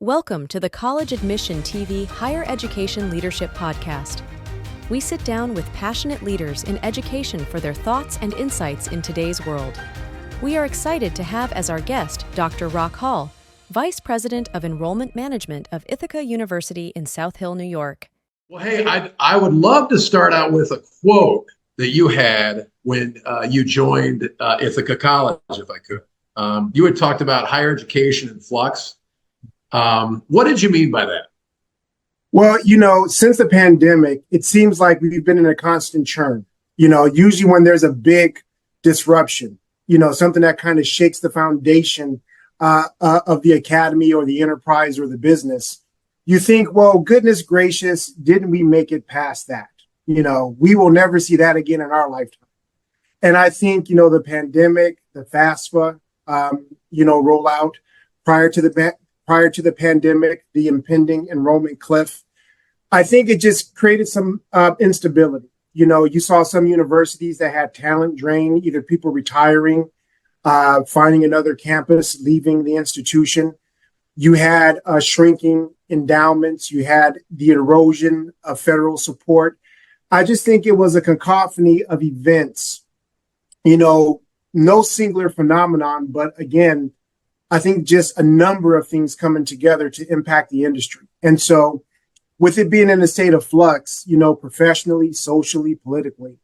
Welcome to the College Admission TV Higher Education Leadership Podcast. We sit down with passionate leaders in education for their thoughts and insights in today's world. We are excited to have as our guest Dr. Rock Hall, Vice President of Enrollment Management of Ithaca University in South Hill, New York. Well, hey, I would love to start out with a quote that you had when you joined Ithaca College, if I could. You had talked about higher education in flux. What did you mean by that? Well, since the pandemic, it seems like we've been in a constant churn. Usually when there's a big disruption, something that kind of shakes the foundation of the academy or the enterprise or the business, you think, well, goodness gracious, didn't we make it past that? We will never see that again in our lifetime. And I think, the pandemic, the FAFSA, rollout prior to the pandemic, the impending enrollment cliff, I think it just created some instability. You saw some universities that had talent drain, either people retiring, finding another campus, leaving the institution. You had shrinking endowments. You had the erosion of federal support. I just think it was a cacophony of events, no singular phenomenon, but again, I think just a number of things coming together to impact the industry. And so with it being in a state of flux, professionally, socially, politically,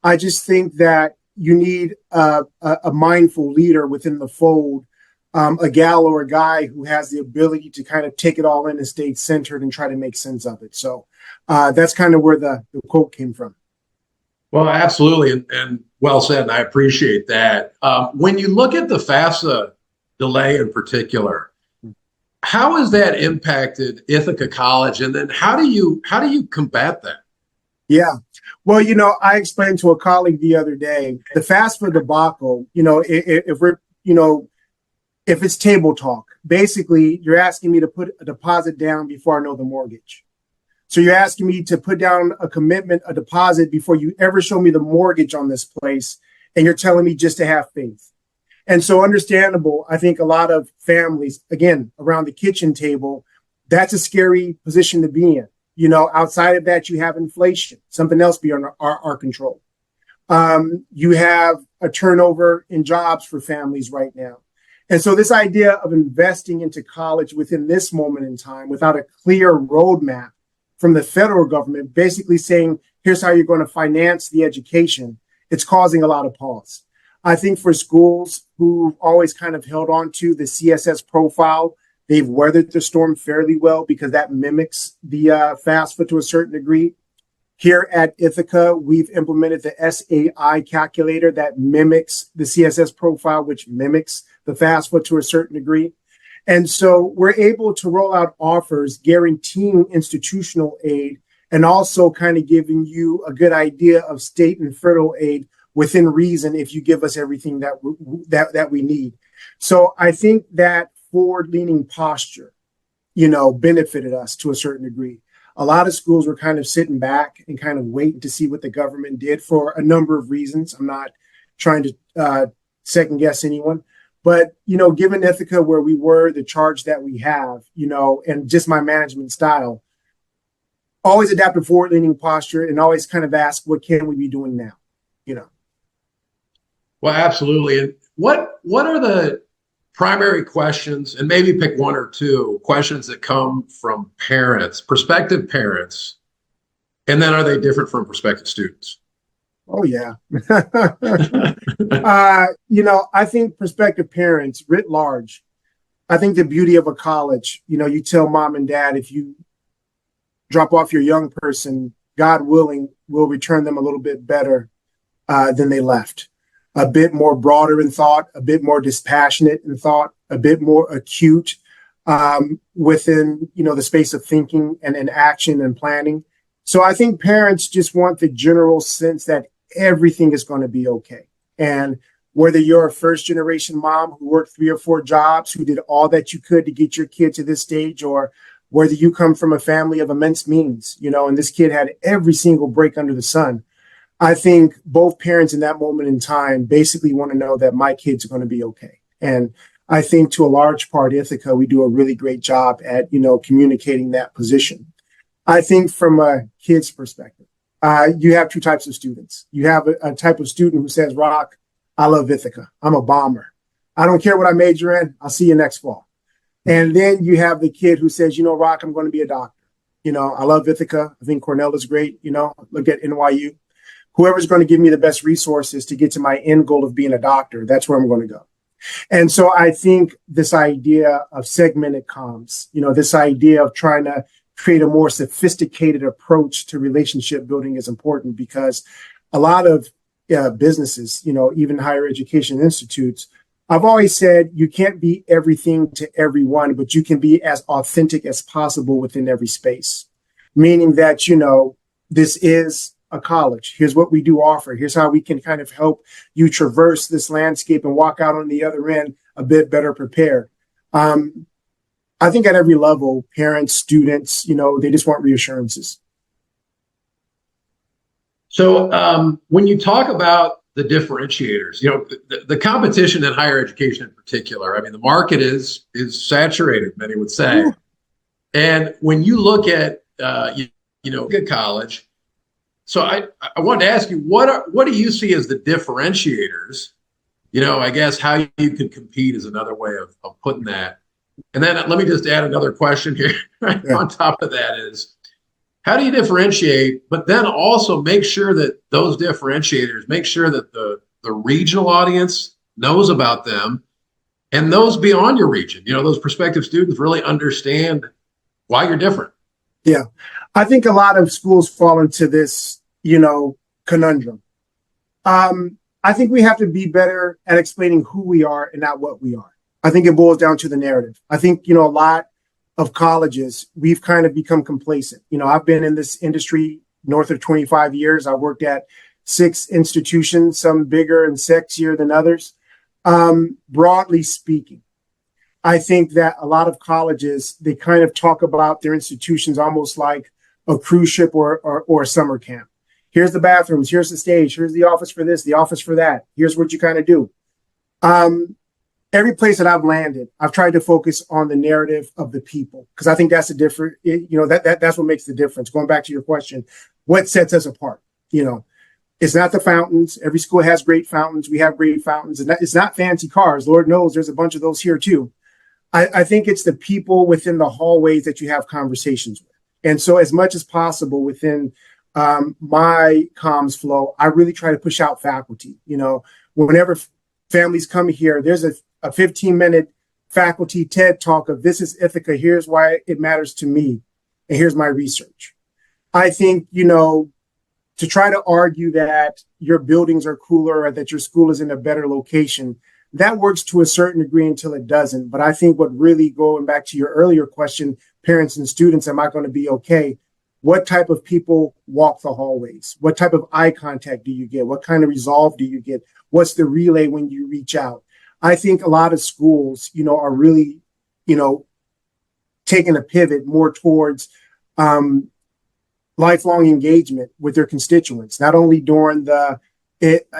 I just think that you need a mindful leader within the fold, a gal or a guy who has the ability to kind of take it all in and stay centered and try to make sense of it. So that's kind of where the quote came from. Well, absolutely. And well said. And I appreciate that. When you look at the FAFSA delay in particular, how has that impacted Ithaca College? And then how do you combat that? Yeah. Well, I explained to a colleague the other day, the FAFSA debacle, if it's table talk, basically you're asking me to put a deposit down before I know the mortgage. So you're asking me to put down a commitment, a deposit before you ever show me the mortgage on this place. And you're telling me just to have faith. And so understandable, I think a lot of families, again, around the kitchen table, that's a scary position to be in. Outside of that, you have inflation, something else beyond our control. You have a turnover in jobs for families right now. And so this idea of investing into college within this moment in time without a clear roadmap from the federal government, basically saying, here's how you're going to finance the education, it's causing a lot of pause. I think for schools who've always kind of held on to the CSS profile, they've weathered the storm fairly well because that mimics the FAFSA to a certain degree. Here at Ithaca, we've implemented the SAI calculator that mimics the CSS profile, which mimics the FAFSA to a certain degree. And so we're able to roll out offers guaranteeing institutional aid and also kind of giving you a good idea of state and federal aid within reason if you give us everything that we need. So I think that forward-leaning posture, benefited us to a certain degree. A lot of schools were kind of sitting back and kind of waiting to see what the government did for a number of reasons. I'm not trying to second guess anyone, but, given Ithaca where we were, the charge that we have, and just my management style, always adapt a forward-leaning posture and always kind of ask, what can we be doing now? Well, absolutely. And what are the primary questions, and maybe pick one or two questions that come from parents, prospective parents, and then are they different from prospective students? Oh, yeah. I think prospective parents writ large, I think the beauty of a college, you tell mom and dad, if you drop off your young person, God willing, we'll return them a little bit better than they left. A bit more broader in thought, a bit more dispassionate in thought, a bit more acute within, the space of thinking and in action and planning. So I think parents just want the general sense that everything is going to be okay. And whether you're a first generation mom who worked 3 or 4 jobs, who did all that you could to get your kid to this stage, or whether you come from a family of immense means, and this kid had every single break under the sun, I think both parents in that moment in time basically want to know that my kids are going to be okay. And I think to a large part, Ithaca, we do a really great job at, communicating that position. I think from a kid's perspective, you have two types of students. You have a type of student who says, Rock, I love Ithaca. I'm a bomber. I don't care what I major in. I'll see you next fall. And then you have the kid who says, Rock, I'm going to be a doctor. I love Ithaca. I think Cornell is great. Look at NYU. Whoever's going to give me the best resources to get to my end goal of being a doctor, that's where I'm going to go. And so I think this idea of segmented comms, this idea of trying to create a more sophisticated approach to relationship building is important, because a lot of businesses, even higher education institutes, I've always said you can't be everything to everyone, but you can be as authentic as possible within every space. Meaning that, this is a college. Here's what we do offer. Here's how we can kind of help you traverse this landscape and walk out on the other end a bit better prepared. I think at every level, parents, students, they just want reassurances. So when you talk about the differentiators, the competition in higher education in particular, I mean, the market is saturated, many would say. Yeah. And when you look at, good college, so I wanted to ask you, what do you see as the differentiators? I guess how you can compete is another way of putting that. And then let me just add another question here on top of that is, how do you differentiate, but then also make sure that those differentiators, make sure that the regional audience knows about them, and those beyond your region, those prospective students really understand why you're different? Yeah. I think a lot of schools fall into this, conundrum. I think we have to be better at explaining who we are and not what we are. I think it boils down to the narrative. I think, a lot of colleges, we've kind of become complacent. I've been in this industry north of 25 years. I worked at 6 institutions, some bigger and sexier than others. Broadly speaking, I think that a lot of colleges, they kind of talk about their institutions almost like a cruise ship or a summer camp. Here's the bathrooms, here's the stage, here's the office for this, the office for that. Here's what you kind of do. Every place that I've landed, I've tried to focus on the narrative of the people, because I think that's a different, that's what makes the difference. Going back to your question, what sets us apart? It's not the fountains. Every school has great fountains. We have great fountains, and it's not fancy cars. Lord knows there's a bunch of those here too. I think it's the people within the hallways that you have conversations with. And so as much as possible within my comms flow, I really try to push out faculty. Whenever families come here, there's a 15-minute faculty TED talk of this is Ithaca. Here's why it matters to me. And here's my research. I think, to try to argue that your buildings are cooler or that your school is in a better location, that works to a certain degree until it doesn't. But I think what really, going back to your earlier question, parents and students, am I going to be okay? What type of people walk the hallways? What type of eye contact do you get? What kind of resolve do you get? What's the relay when you reach out? I think a lot of schools, are really, taking a pivot more towards lifelong engagement with their constituents, not only during the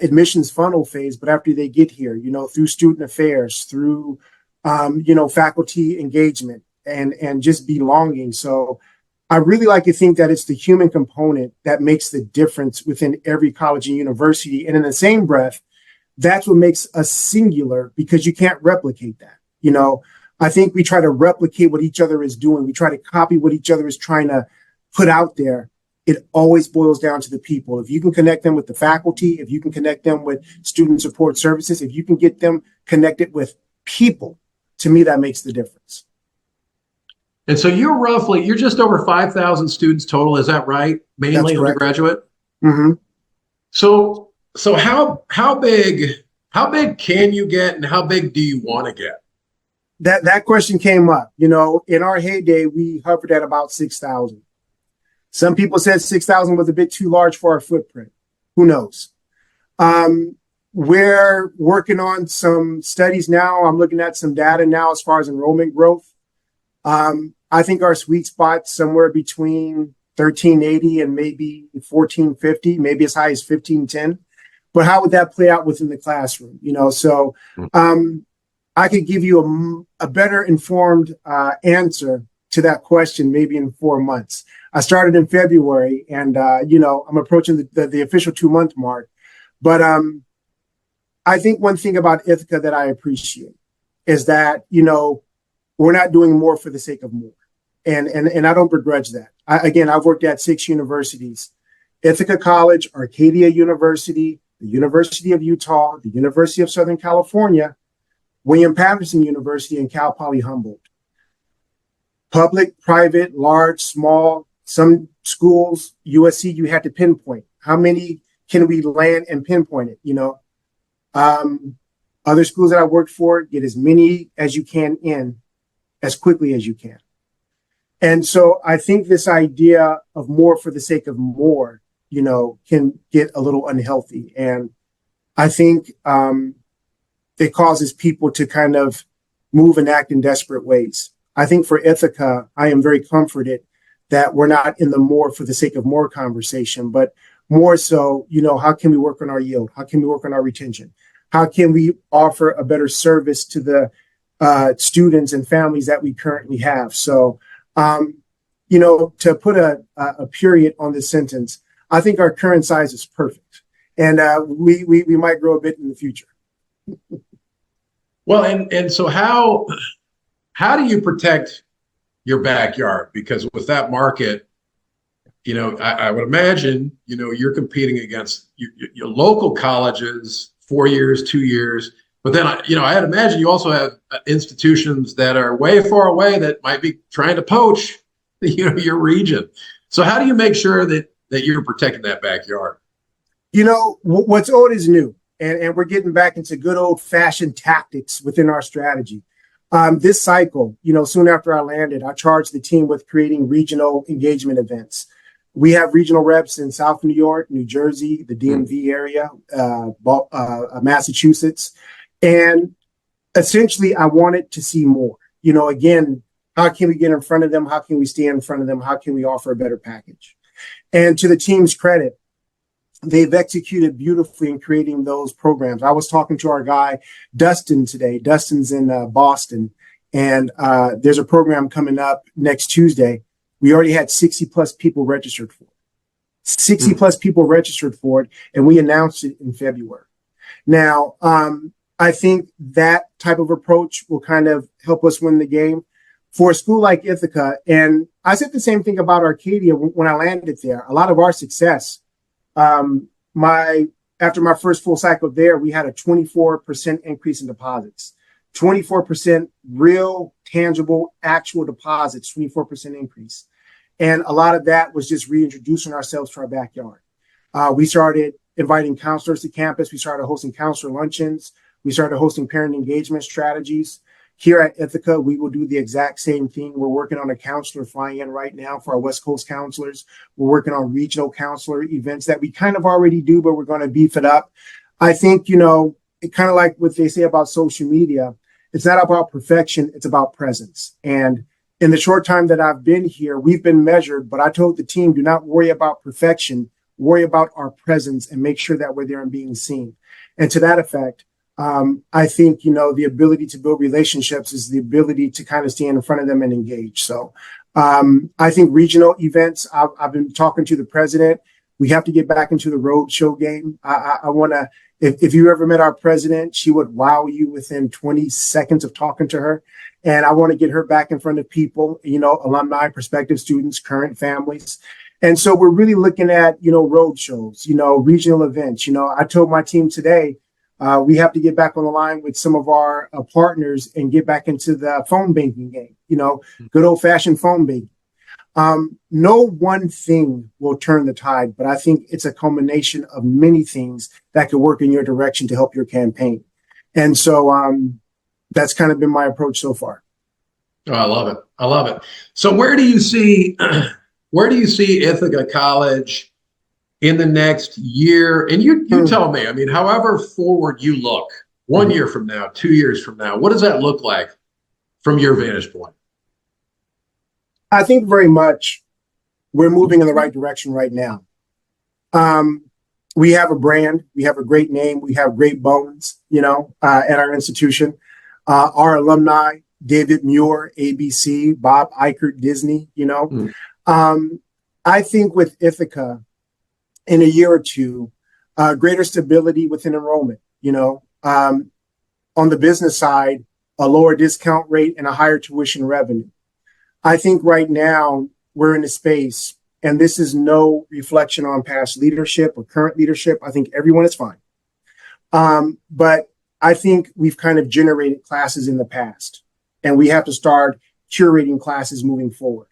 admissions funnel phase, but after they get here, through student affairs, through, faculty engagement and just belonging. So I really like to think that it's the human component that makes the difference within every college and university. And in the same breath, that's what makes us singular, because you can't replicate that. I think we try to replicate what each other is doing. We try to copy what each other is trying to put out there. It always boils down to the people. If you can connect them with the faculty, if you can connect them with student support services, if you can get them connected with people, to me, that makes the difference. And so you're just over 5,000 students total. Is that right? Mainly undergraduate? Mm-hmm. So how big can you get, and how big do you want to get? That question came up. In our heyday, we hovered at about 6,000. Some people said 6,000 was a bit too large for our footprint. Who knows? We're working on some studies now. I'm looking at some data now as far as enrollment growth. I think our sweet spot's somewhere between 1,380 and maybe 1,450, maybe as high as 1,510. But how would that play out within the classroom? So I could give you a better informed answer to that question maybe in 4 months. I started in February, and I'm approaching the official 2-month mark. But I think one thing about Ithaca that I appreciate is that we're not doing more for the sake of more, and I don't begrudge that. I've worked at 6 universities: Ithaca College, Arcadia University, the University of Utah, the University of Southern California, William Patterson University, and Cal Poly Humboldt. Public, private, large, small. Some schools, USC, you had to pinpoint. How many can we land and pinpoint it? Other schools that I worked for, get as many as you can in as quickly as you can. And so I think this idea of more for the sake of more, can get a little unhealthy. And I think it causes people to kind of move and act in desperate ways. I think for Ithaca, I am very comforted that we're not in the more for the sake of more conversation, but more so, how can we work on our yield? How can we work on our retention? How can we offer a better service to the students and families that we currently have? So, to put a period on this sentence, I think our current size is perfect, and we might grow a bit in the future. Well, and so how do you protect your backyard? Because with that market, I would imagine, you're competing against your local colleges, 4 years, 2 years. But then, I'd imagine you also have institutions that are way far away that might be trying to poach, your region. So how do you make sure that you're protecting that backyard? What's old is new, and we're getting back into good old fashioned tactics within our strategy. This cycle, soon after I landed, I charged the team with creating regional engagement events. We have regional reps in South New York, New Jersey, the DMV area, Massachusetts. And essentially, I wanted to see more. Again, how can we get in front of them? How can we stay in front of them? How can we offer a better package? And to the team's credit, they've executed beautifully in creating those programs. I was talking to our guy, Dustin, today. Dustin's in Boston, and there's a program coming up next Tuesday. We already had 60 plus people registered for it. 60 plus people registered for it, and we announced it in February. Now, I think that type of approach will kind of help us win the game. For a school like Ithaca, and I said the same thing about Arcadia when I landed there, a lot of our success, after my first full cycle there, we had a 24% increase in deposits, 24% real, tangible, actual deposits, 24% increase. And a lot of that was just reintroducing ourselves to our backyard. We started inviting counselors to campus. We started hosting counselor luncheons. We started hosting parent engagement strategies. Here at Ithaca, we will do the exact same thing. We're working on a counselor fly-in right now for our West Coast counselors. We're working on regional counselor events that we kind of already do, but we're going to beef it up. I think, it kind of like what they say about social media. It's not about perfection. It's about presence. And in the short time that I've been here, we've been measured, but I told the team, do not worry about perfection. Worry about our presence and make sure that we're there and being seen. And to that effect, I think, the ability to build relationships is the ability to kind of stand in front of them and engage. So I think regional events, I've been talking to the president. We have to get back into the road show game. I want to, if you ever met our president, she would wow you within 20 seconds of talking to her. And I want to get her back in front of people, alumni, prospective students, current families. And so we're really looking at, road shows, regional events. I told my team today, we have to get back on the line with some of our partners and get back into the phone banking game, good old fashioned phone banking. No one thing will turn the tide, but I think it's a culmination of many things that could work in your direction to help your campaign. And so that's kind of been my approach so far. Oh, I love it. So where do you see Ithaca College in the next year? And you tell me, however forward you look, 1 year from now, 2 years from now, what does that look like from your vantage point? I think very much we're moving in the right direction right now. We have a brand, we have a great name, we have great bones, at our institution. our alumni, David Muir, ABC, Bob Iker, Disney, I think with Ithaca in a year or two, greater stability within enrollment, on the business side, a lower discount rate and a higher tuition revenue. I think right now we're in a space, and this is no reflection on past leadership or current leadership. I think everyone is fine. But I think we've kind of generated classes in the past, and we have to start curating classes moving forward.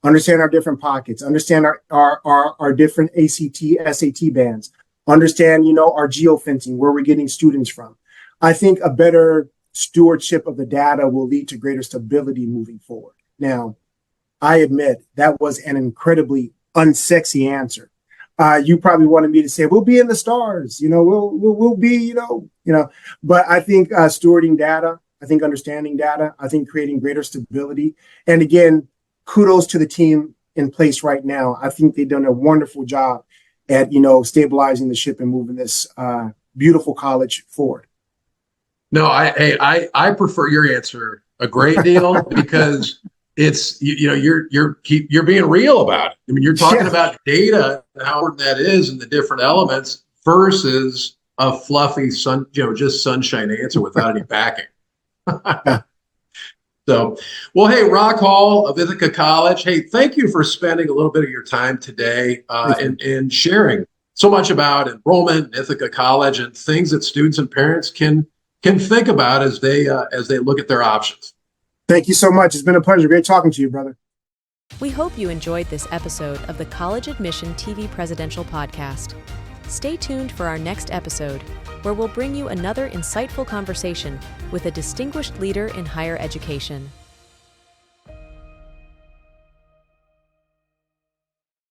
Understand our different pockets, understand our different ACT, SAT bands, understand, our geofencing, where we're getting students from. I think a better stewardship of the data will lead to greater stability moving forward. Now, I admit that was an incredibly unsexy answer. You probably wanted me to say, we'll be in the stars, we'll be, but I think stewarding data, I think understanding data, I think creating greater stability. And again, kudos to the team in place right now. I think they've done a wonderful job at, stabilizing the ship and moving this beautiful college forward. No, I prefer your answer a great deal because it's you're being real about it. I mean, you're talking about data and how important that is and the different elements versus a fluffy just sunshine answer without any backing. So, well, hey, Rock Hall of Ithaca College. Hey, thank you for spending a little bit of your time today and sharing so much about enrollment in Ithaca College and things that students and parents can think about as they look at their options. Thank you so much. It's been a pleasure. Great talking to you, brother. We hope you enjoyed this episode of the College Admission TV Presidential Podcast. Stay tuned for our next episode, where we'll bring you another insightful conversation with a distinguished leader in higher education.